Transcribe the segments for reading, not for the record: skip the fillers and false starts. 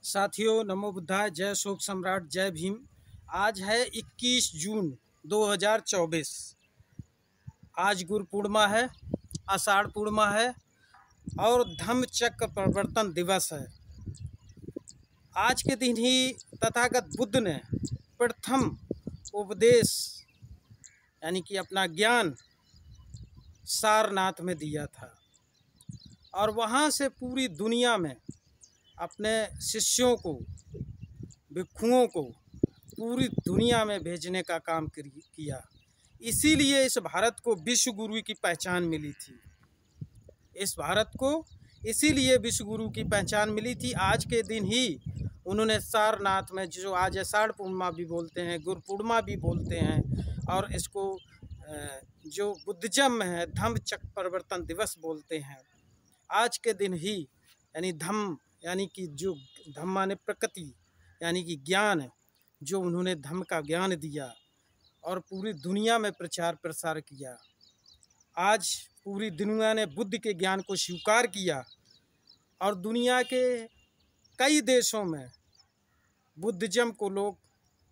साथियों, नमो बुद्धाय, जय शोक सम्राट, जय भीम। आज है 21 जून 2024। आज गुरु पूर्णिमा है, आषाढ़ पूर्णिमा है और धम्मचक्र प्रवर्तन दिवस है। आज के दिन ही तथागत बुद्ध ने प्रथम उपदेश यानी कि अपना ज्ञान सारनाथ में दिया था और वहाँ से पूरी दुनिया में अपने शिष्यों को, भिक्षुओं को पूरी दुनिया में भेजने का काम किया। इसीलिए इस भारत को विश्व गुरु की पहचान मिली थी। इस भारत को इसीलिए विश्व गुरु की पहचान मिली थी। आज के दिन ही उन्होंने सारनाथ में, जो आज आषाढ़ पूर्णिमा भी बोलते हैं, गुरु पूर्णिमा भी बोलते हैं, और इसको जो बुद्धिज्म में है धम्मचक्र प्रवर्तन दिवस बोलते हैं। आज के दिन ही यानी धम्म यानी कि जो धम्म माने प्रकृति यानी कि ज्ञान, जो उन्होंने धम्म का ज्ञान दिया और पूरी दुनिया में प्रचार प्रसार किया। आज पूरी दुनिया ने बुद्ध के ज्ञान को स्वीकार किया और दुनिया के कई देशों में बुद्धिज्म को लोग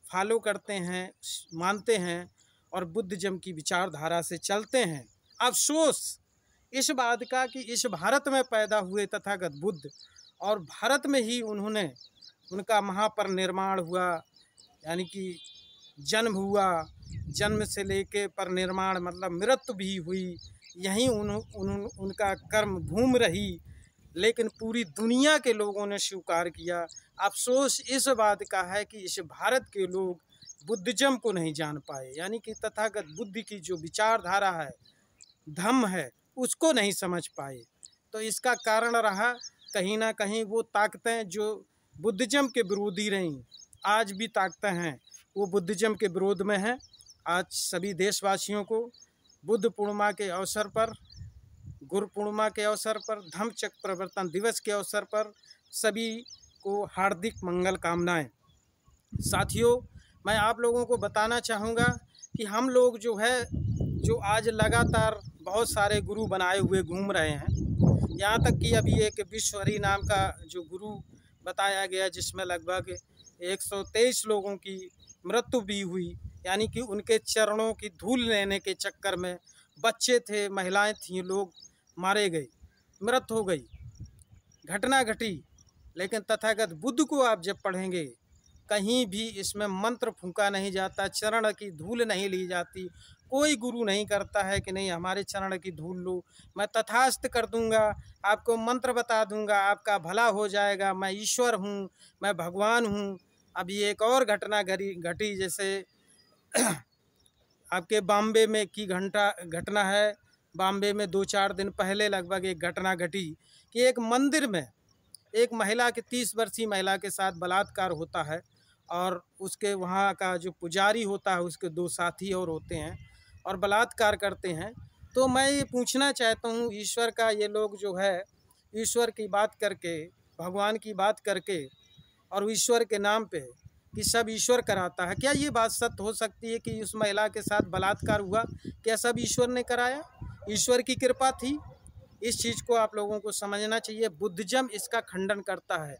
फॉलो करते हैं, मानते हैं और बुद्धिज्म की विचारधारा से चलते हैं। अफसोस इस बात का कि इस भारत में पैदा हुए तथागत बुद्ध और भारत में ही उनका महापरिनिर्वाण हुआ, यानी कि जन्म हुआ, जन्म से लेके परिनिर्वाण मतलब मृत्यु भी हुई, यहीं उनका कर्म भूमि रही, लेकिन पूरी दुनिया के लोगों ने स्वीकार किया। अफसोस इस बात का है कि इस भारत के लोग बुद्धिज्म को नहीं जान पाए, यानी कि तथागत बुद्ध की जो विचारधारा है, धम्म है, उसको नहीं समझ पाए। तो इसका कारण रहा कहीं ना कहीं वो ताकतें जो बुद्धिज्म के विरोधी रहीं, आज भी ताकतें हैं वो बुद्धिज्म के विरोध में हैं। आज सभी देशवासियों को बुद्ध पूर्णिमा के अवसर पर, गुरु पूर्णिमा के अवसर पर, धम्मचक्र प्रवर्तन दिवस के अवसर पर सभी को हार्दिक मंगल कामनाएं। साथियों, मैं आप लोगों को बताना चाहूँगा कि हम लोग जो आज लगातार बहुत सारे गुरु बनाए हुए घूम रहे हैं, यहाँ तक कि अभी एक विश्व हरि नाम का जो गुरु बताया गया, जिसमें लगभग 123 लोगों की मृत्यु भी हुई, यानी कि उनके चरणों की धूल लेने के चक्कर में बच्चे थे, महिलाएं थीं, लोग मारे गए, मृत्यु हो गई, घटना घटी। लेकिन तथागत बुद्ध को आप जब पढ़ेंगे, कहीं भी इसमें मंत्र फूंका नहीं जाता, चरण की धूल नहीं ली जाती। कोई गुरु नहीं करता है कि नहीं हमारे चरण की धूल लो, मैं तथास्थ कर दूंगा, आपको मंत्र बता दूंगा, आपका भला हो जाएगा, मैं ईश्वर हूँ, मैं भगवान हूँ। अभी एक और घटना घटी, जैसे आपके बॉम्बे में की घटना है। बॉम्बे में 2-4 दिन पहले लगभग एक घटना घटी कि एक मंदिर में एक महिला के 30 वर्षीय महिला के साथ बलात्कार होता है और उसके वहाँ का जो पुजारी होता है, उसके 2 साथी और होते हैं और बलात्कार करते हैं। तो मैं ये पूछना चाहता हूँ, ईश्वर का ये लोग जो है, ईश्वर की बात करके, भगवान की बात करके और ईश्वर के नाम पे कि सब ईश्वर कराता है, क्या ये बात सत्य हो सकती है कि उस महिला के साथ बलात्कार हुआ? क्या सब ईश्वर ने कराया? ईश्वर की कृपा थी? इस चीज़ को आप लोगों को समझना चाहिए। बुद्धिज्म इसका खंडन करता है।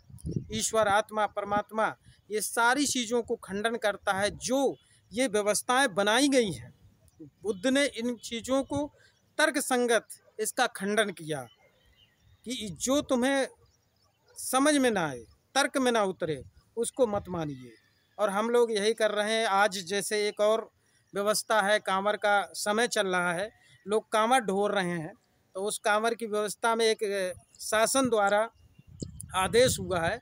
ईश्वर, आत्मा, परमात्मा, ये सारी चीज़ों को खंडन करता है। जो ये व्यवस्थाएं बनाई गई हैं, बुद्ध ने इन चीज़ों को तर्क संगत इसका खंडन किया कि जो तुम्हें समझ में ना आए, तर्क में ना उतरे, उसको मत मानिए। और हम लोग यही कर रहे हैं। आज जैसे एक और व्यवस्था है, कांवर का समय चल रहा है, लोग कांवर ढोर रहे हैं, तो उस कांवर की व्यवस्था में एक शासन द्वारा आदेश हुआ है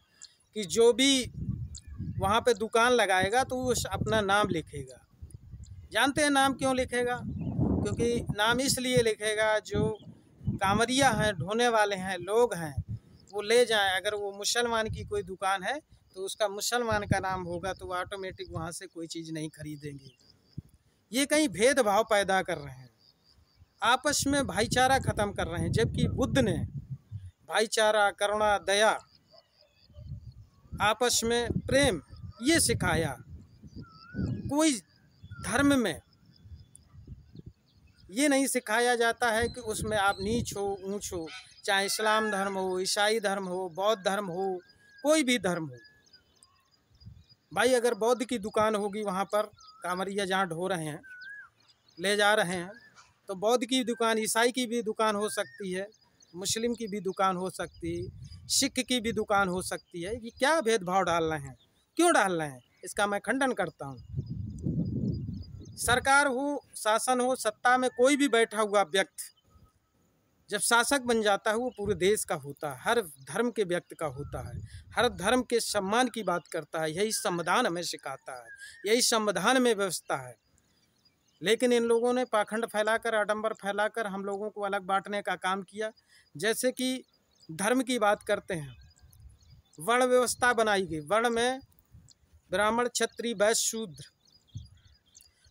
कि जो भी वहाँ पे दुकान लगाएगा तो वो अपना नाम लिखेगा। जानते हैं नाम क्यों लिखेगा? क्योंकि नाम इसलिए लिखेगा, जो कांवरिया हैं, ढोने वाले हैं, लोग हैं, वो ले जाएं। अगर वो मुसलमान की कोई दुकान है तो उसका मुसलमान का नाम होगा, तो वो ऑटोमेटिक वहाँ से कोई चीज़ नहीं खरीदेंगे। ये कहीं भेदभाव पैदा कर रहे हैं, आपस में भाईचारा ख़त्म कर रहे हैं, जबकि बुद्ध ने भाईचारा, करुणा, दया, आपस में प्रेम ये सिखाया। कोई धर्म में ये नहीं सिखाया जाता है कि उसमें आप नीच हो, ऊंच हो, चाहे इस्लाम धर्म हो, ईसाई धर्म हो, बौद्ध धर्म हो, कोई भी धर्म हो भाई, अगर बौद्ध की दुकान होगी वहाँ पर कांवरिया जहाँ ढो रहे हैं, ले जा रहे हैं, तो बौद्ध की दुकान, ईसाई की भी दुकान हो सकती है, मुस्लिम की भी दुकान हो सकती है, सिख की भी दुकान हो सकती है। ये क्या भेदभाव डाल रहे हैं, क्यों डाल रहे हैं? इसका मैं खंडन करता हूँ। सरकार हो, शासन हो, सत्ता में कोई भी बैठा हुआ व्यक्ति जब शासक बन जाता है वो पूरे देश का होता है, हर धर्म के व्यक्ति का होता है, हर धर्म के सम्मान की बात करता है। यही संविधान हमें सिखाता है, यही संविधान में व्यवस्था है। लेकिन इन लोगों ने पाखंड फैलाकर, आडंबर फैलाकर हम लोगों को अलग बांटने का काम किया। जैसे कि धर्म की बात करते हैं, वर्ण व्यवस्था बनाई गई। वर्ण में ब्राह्मण, क्षत्रिय, वैश्य, शूद्र।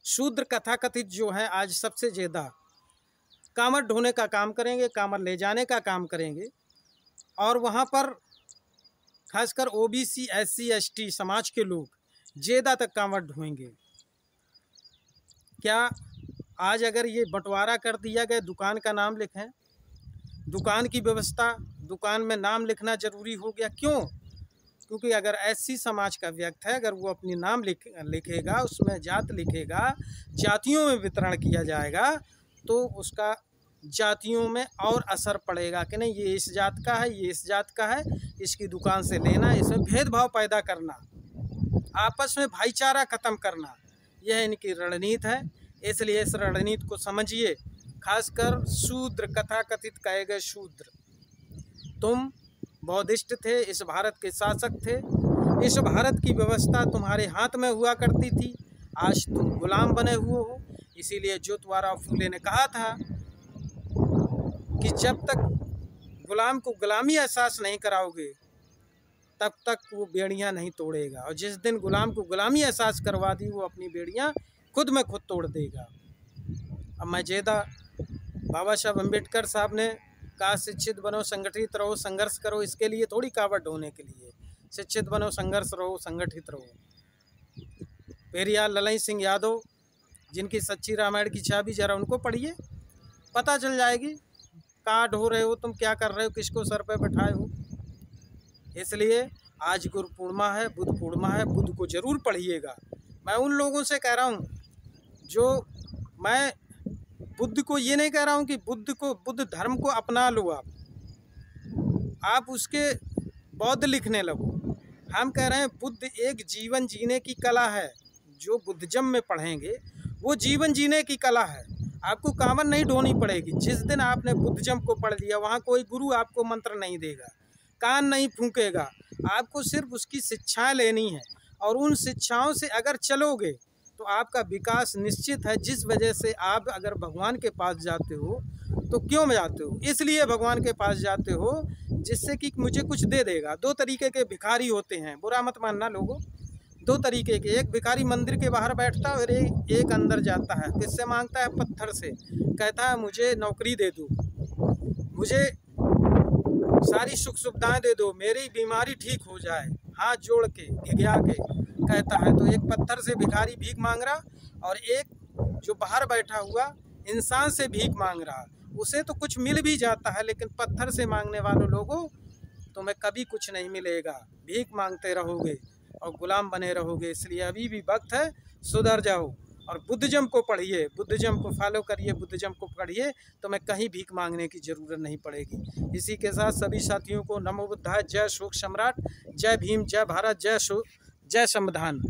शूद्र कथाकथित जो है आज सबसे ज़्यादा कामर ढोने का काम करेंगे, कामर ले जाने का काम करेंगे, और वहाँ पर खासकर ओबीसी, एससी, एसटी समाज के लोग ज़्यादा तक कामर ढोएंगे। क्या आज अगर ये बंटवारा कर दिया गया, दुकान का नाम लिखें, दुकान की व्यवस्था, दुकान में नाम लिखना ज़रूरी हो गया। क्यों? क्योंकि अगर एससी समाज का व्यक्ति है, अगर वो अपनी नाम लिखेगा, उसमें जात लिखेगा, जातियों में वितरण किया जाएगा, तो उसका जातियों में और असर पड़ेगा कि नहीं ये इस जात का है, ये इस जात का है, इसकी दुकान से लेना। इसमें भेदभाव पैदा करना, आपस में भाईचारा ख़त्म करना, यह इनकी रणनीति है। इसलिए इस रणनीति को समझिए। खासकर शूद्र, कथाकथित कहे गए शूद्र, तुम बौद्धिस्ट थे, इस भारत के शासक थे, इस भारत की व्यवस्था तुम्हारे हाथ में हुआ करती थी, आज तुम गुलाम बने हुए हो। इसीलिए ज्योतिराव फूले ने कहा था कि जब तक गुलाम को गुलामी एहसास नहीं कराओगे तब तक वो बेड़ियां नहीं तोड़ेगा, और जिस दिन गुलाम को गुलामी एहसास करवा दी वो अपनी बेड़ियां खुद में खुद तोड़ देगा। अब मैं ज़्यादा, बाबा साहब अम्बेडकर साहब ने कहा शिक्षित बनो, संगठित रहो, संघर्ष करो, इसके लिए थोड़ी कावड़ ढोने के लिए। शिक्षित बनो, संघर्ष रहो, संगठित रहो। पेरियार ललन सिंह यादव, जिनकी सच्ची रामायण की चाबी, जरा उनको पढ़िए, पता चल जाएगी कहाँ ढो रहे हो तुम, क्या कर रहे हो, किसको सर पे बैठाए हो। इसलिए आज गुरु पूर्णिमा है, बुद्ध पूर्णिमा है, बुद्ध को ज़रूर पढ़िएगा। मैं उन लोगों से कह रहा हूँ जो, मैं बुद्ध को ये नहीं कह रहा हूँ कि बुद्ध धर्म को अपना लो, आप उसके बौद्ध लिखने लगो। हम कह रहे हैं बुद्ध एक जीवन जीने की कला है, जो बुद्धिज्म में पढ़ेंगे वो जीवन जीने की कला है। आपको कामर नहीं ढोनी पड़ेगी। जिस दिन आपने बुद्धिज्म को पढ़ लिया, वहाँ कोई गुरु आपको मंत्र नहीं देगा, कान नहीं फूंकेगा, आपको सिर्फ उसकी शिक्षाएं लेनी है, और उन शिक्षाओं से अगर चलोगे तो आपका विकास निश्चित है। जिस वजह से आप अगर भगवान के पास जाते हो तो क्यों जाते हो? इसलिए भगवान के पास जाते हो जिससे कि मुझे कुछ दे देगा। दो तरीके के भिखारी होते हैं, बुरा मत मानना लोगों, दो तरीके के। एक भिखारी मंदिर के बाहर बैठता है और एक अंदर जाता है। किससे मांगता है? पत्थर से। कहता है मुझे नौकरी दे दो, मुझे सारी सुख सुविधाएं दे दो, मेरी बीमारी ठीक हो जाए, हाथ जोड़ के घिघिया के कहता है। तो एक पत्थर से भिखारी भीख मांग रहा, और एक जो बाहर बैठा हुआ इंसान से भीख मांग रहा। उसे तो कुछ मिल भी जाता है, लेकिन पत्थर से मांगने वालों लोगों तुम्हें कभी कुछ नहीं मिलेगा, भीख मांगते रहोगे और गुलाम बने रहोगे। इसलिए अभी भी वक्त है, सुधर जाओ और बुद्धिज्म को पढ़िए, बुद्धिज्म को फॉलो करिए, बुद्धिज्म को पढ़िए, तो मैं कहीं भीख मांगने की ज़रूरत नहीं पड़ेगी। इसी के साथ सभी साथियों को नमो बुद्धाय, जय शोक सम्राट, जय भीम, जय भारत, जय संविधान।